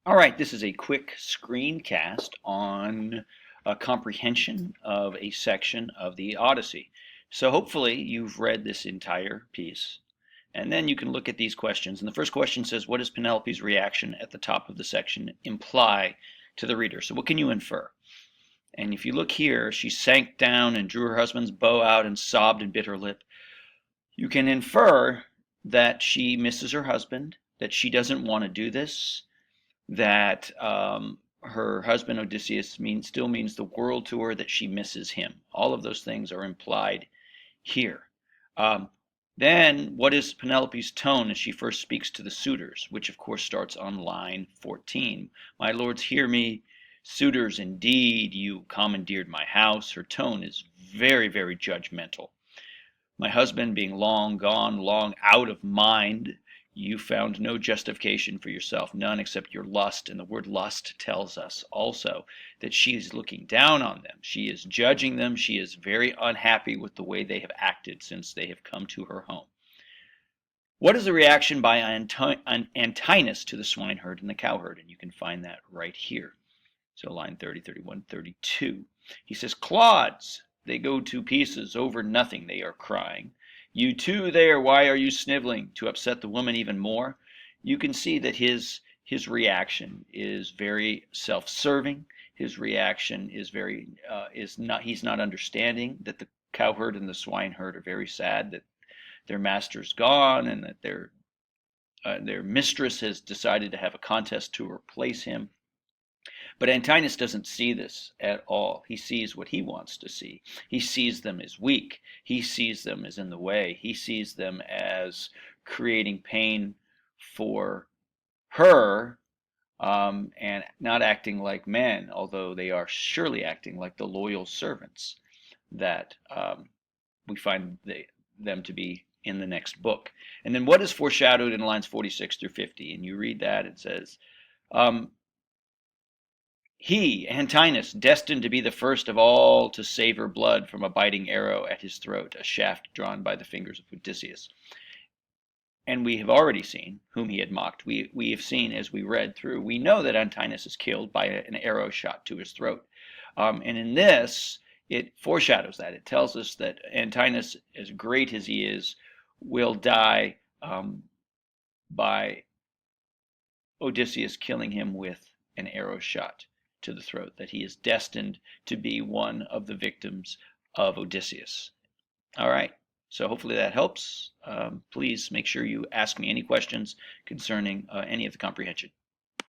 All right, this is a quick screencast on a comprehension of a section of the Odyssey. So hopefully you've read this entire piece, and then you can look at these questions. And the first question says, what does Penelope's reaction at the top of the section imply to the reader? So what can you infer? And if you look here, she sank down and drew her husband's bow out and sobbed and bit her lip. You can infer that she misses her husband, that she doesn't want to do this, that her husband Odysseus still means the world to her, that she misses him. All of those things are implied here. Um, then, what is Penelope's tone as she first speaks to the suitors, which of course starts on line 14? My lords, hear me. Suitors, indeed, you commandeered my house. Her tone is very, very judgmental. My husband being long gone, long out of mind, you found no justification for yourself, none except your lust. And the word lust tells us also that she is looking down on them. She is judging them. She is very unhappy with the way they have acted since they have come to her home. What is the reaction by Antinous to the swineherd and the cowherd? And you can find that right here. So line 30, 31, 32. He says, clods, they go to pieces over nothing, they are crying. You too there, why are you sniveling? To upset the woman even more? You can see that his reaction is very self-serving. His reaction is he's not understanding that the cowherd and the swineherd are very sad that their master's gone and that their mistress has decided to have a contest to replace him. But Antinous doesn't see this at all. He sees what he wants to see. He sees them as weak. He sees them as in the way. He sees them as creating pain for her, and not acting like men, although they are surely acting like the loyal servants that we find them to be in the next book. And then what is foreshadowed in lines 46 through 50? And you read that, it says, he, Antinous, destined to be the first of all to savor blood from a biting arrow at his throat, a shaft drawn by the fingers of Odysseus. And we have already seen whom he had mocked. We have seen, as we read through, we know that Antinous is killed by an arrow shot to his throat. And in this, it foreshadows that. It tells us that Antinous, as great as he is, will die by Odysseus killing him with an arrow shot to the throat, that he is destined to be one of the victims of Odysseus. All right, so hopefully that helps. Please make sure you ask me any questions concerning any of the comprehension.